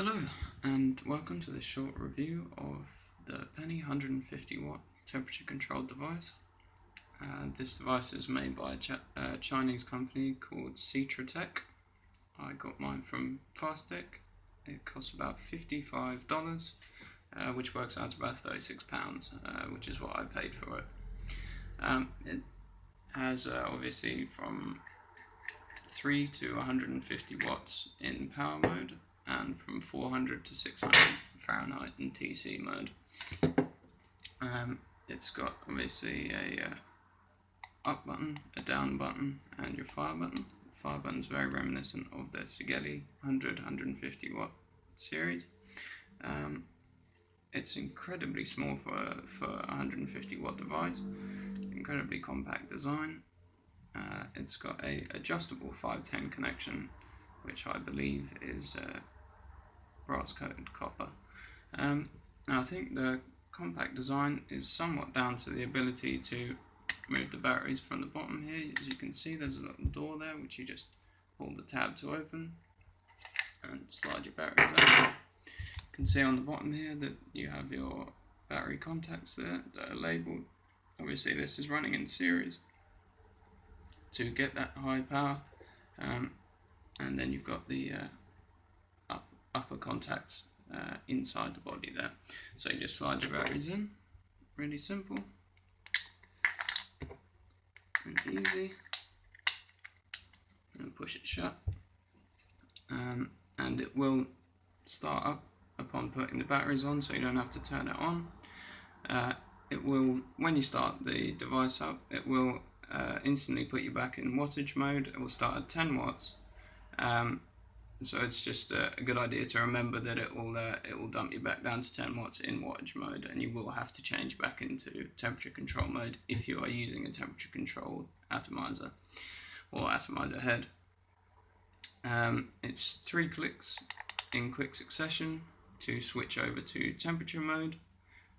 Hello, and welcome to this short review of the Penny 150 watt temperature controlled device. This device is made by a Chinese company called Fasttech. I got mine from Fasttech. It costs about $55, which works out to about £36, which is what I paid for it. It has obviously from 3 to 150 watts in power mode, and from 400 to 600 Fahrenheit in TC mode. It's got obviously a up button, a down button, and your fire button. The fire button is very reminiscent of the Sigeli 100-150 watt series. It's incredibly small for a 150 watt device, incredibly compact design. It's got a adjustable 510 connection, which I believe is brass coated copper. Now I think the compact design is somewhat down to the ability to move the batteries from the bottom here. As you can see, there's a little door there which you just pull the tab to open and slide your batteries out. You can see on the bottom here that you have your battery contacts there that are labelled. Obviously this is running in series to get that high power, and then you've got the upper contacts inside the body there. So you just slide your batteries in, really simple and easy, and push it shut, and it will start up upon putting the batteries on, so you don't have to turn it on. It will, when you start the device up, it will instantly put you back in wattage mode. It will start at 10 watts. So it's just a good idea to remember that it will dump you back down to 10 watts in wattage mode, and you will have to change back into temperature control mode if you are using a temperature control atomizer or atomizer head. It's 3 clicks in quick succession to switch over to temperature mode.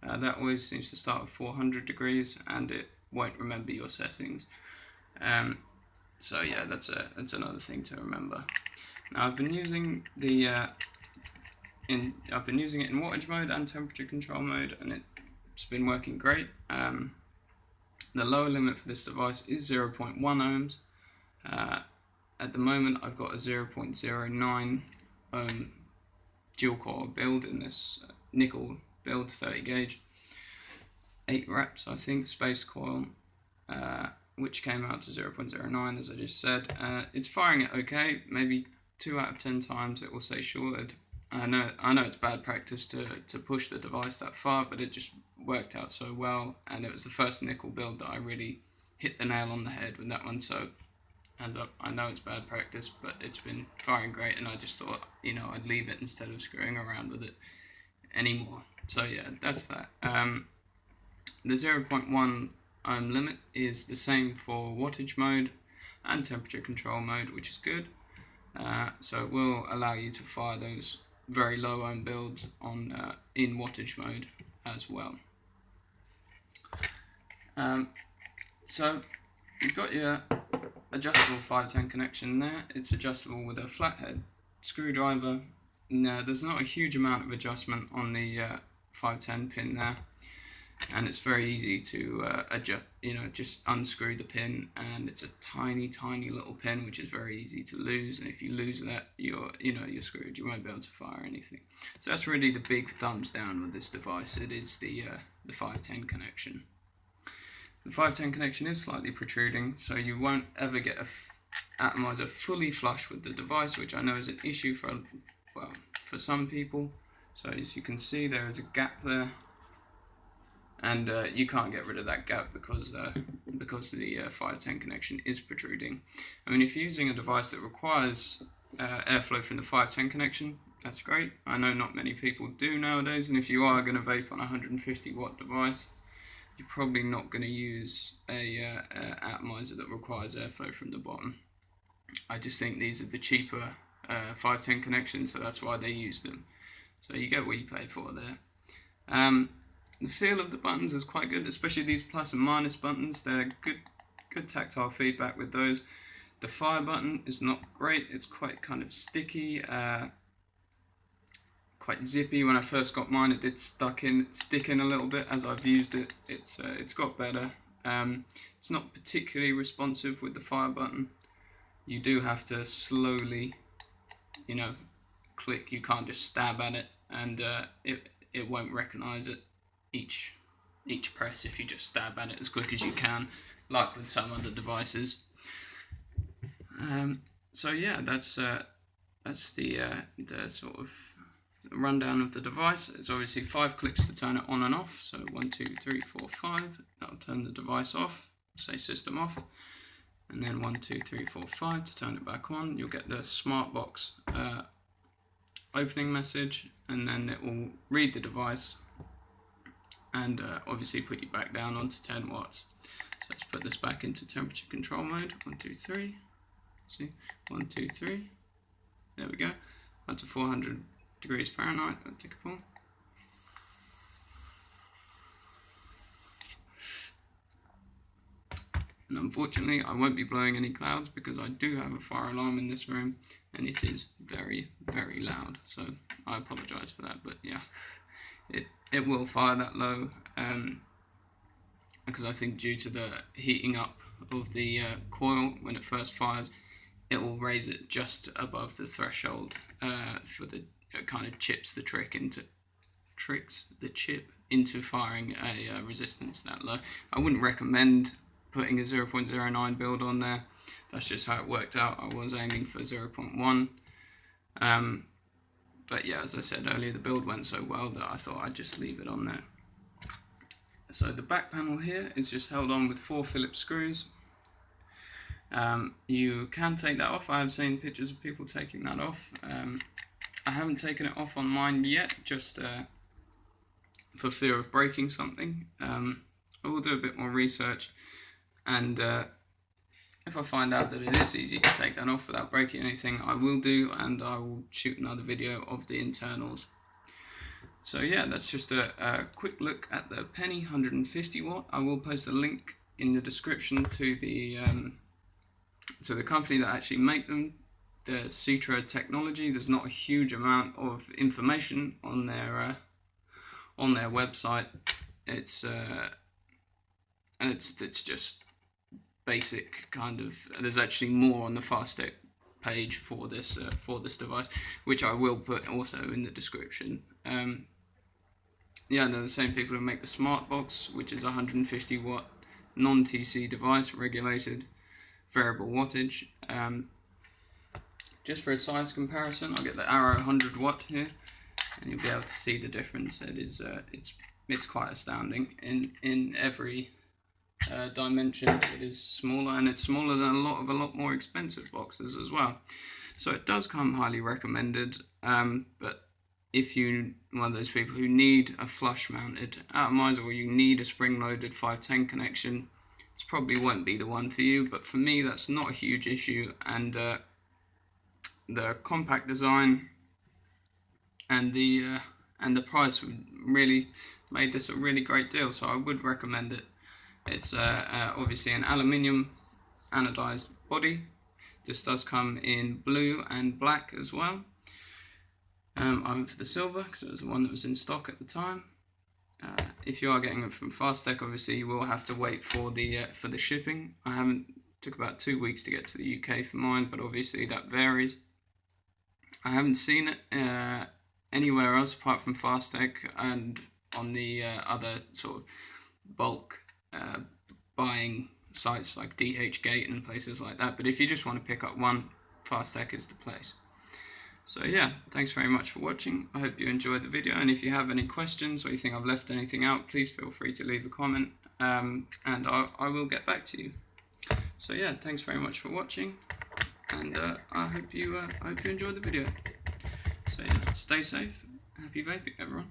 That always seems to start at 400 degrees, and it won't remember your settings. So yeah, that's another thing to remember. Now I've been using it in wattage mode and temperature control mode, and it's been working great. The lower limit for this device is 0.1 ohms. At the moment I've got a 0.09 ohm dual core build in this nickel build, 30 gauge, 8 reps I think, space coil, which came out to 0.09 as I just said. It's firing it okay, maybe 2 out of 10 times it will say shorted. I know it's bad practice to push the device that far, but it just worked out so well, and it was the first nickel build that I really hit the nail on the head with that one. So hands up, I know it's bad practice, but it's been firing great, and I just thought, I'd leave it instead of screwing around with it anymore. So yeah, that's that. The 0.1 ohm limit is the same for wattage mode and temperature control mode, which is good. So it will allow you to fire those very low ohm builds on in wattage mode as well. So you've got your adjustable 510 connection there. It's adjustable with a flathead screwdriver. No, there's not a huge amount of adjustment on the 510 pin there, and it's very easy to adjust. Just unscrew the pin, and it's a tiny little pin which is very easy to lose, and if you lose that, you're screwed. You won't be able to fire anything. So that's really the big thumbs down with this device. It is the 510 connection. The 510 connection is slightly protruding, so you won't ever get a atomizer fully flush with the device, which I know is an issue for some people. So as you can see, there is a gap there, and you can't get rid of that gap because the 510 connection is protruding. I mean, if you're using a device that requires airflow from the 510 connection, that's great. I know not many people do nowadays, and if you are going to vape on a 150 watt device, you're probably not going to use a atomizer that requires airflow from the bottom. I just think these are the cheaper 510 connections, so that's why they use them. So you get what you pay for there. The feel of the buttons is quite good, especially these plus and minus buttons. They're good tactile feedback with those. The fire button is not great. It's quite kind of sticky. quite zippy. When I first got mine, it did stick in a little bit. As I've used it, it's got better. It's not particularly responsive with the fire button. You do have to slowly, you know, click. You can't just stab at it, and it won't recognize it each press if you just stab at it as quick as you can, like with some other devices. So yeah, that's the sort of rundown of the device. It's obviously 5 clicks to turn it on and off. So 1, 2, 3, 4, 5. That'll turn the device off. Say system off. And then 1, 2, 3, 4, 5 to turn it back on. You'll get the smart box opening message, and then it will read the device and obviously put you back down onto 10 watts. So let's put this back into temperature control mode. 1, 2, 3. See, 1, 2, 3. There we go. Up to 400 degrees Fahrenheit. I'll take a pull. And unfortunately, I won't be blowing any clouds because I do have a fire alarm in this room, and it is very, very loud. So I apologise for that, but yeah, it will fire that low because I think due to the heating up of the coil when it first fires, it will raise it just above the threshold for the kind of tricks the chip into firing a resistance that low. I wouldn't recommend putting a 0.09 build on there. That's just how it worked out. I was aiming for 0.1. But yeah, as I said earlier, the build went so well that I thought I'd just leave it on there. So the back panel here is just held on with 4 Phillips screws. You can take that off. I have seen pictures of people taking that off. I haven't taken it off on mine yet, just for fear of breaking something. I will do a bit more research, and if I find out that it is easy to take that off without breaking anything, I will do, and I will shoot another video of the internals. So yeah, that's just a quick look at the Penny 150 watt. I will post a link in the description to the company that actually make them, the Citra Technology. There's not a huge amount of information on their website. It's just basic kind of. There's actually more on the Fasttech page for this device, which I will put also in the description. Yeah, they're the same people who make the smart box, which is a 150 watt non-TC device, regulated variable wattage. Just for a size comparison, I'll get the Arrow 100 watt here, and you'll be able to see the difference. It is it's quite astounding in every dimension. It is smaller, and it's smaller than a lot more expensive boxes as well. So it does come highly recommended. But if you're one of those people who need a flush mounted atomizer, or you need a spring loaded 510 connection, this probably won't be the one for you. But for me, that's not a huge issue, and the compact design and the price really made this a really great deal. So I would recommend it. It's obviously an aluminium anodized body. This does come in blue and black as well. I went for the silver because it was the one that was in stock at the time. If you are getting it from Fasttech, obviously you will have to wait for the shipping. Took about 2 weeks to get to the UK for mine, but obviously that varies. I haven't seen it anywhere else apart from Fasttech and on the other sort of bulk buying sites like DHgate and places like that. But if you just want to pick up one, Fasttech is the place. So yeah, thanks very much for watching. I hope you enjoyed the video, and if you have any questions or you think I've left anything out, please feel free to leave a comment, and I will get back to you. So yeah, thanks very much for watching, and I hope you enjoyed the video. So yeah, stay safe, happy vaping everyone.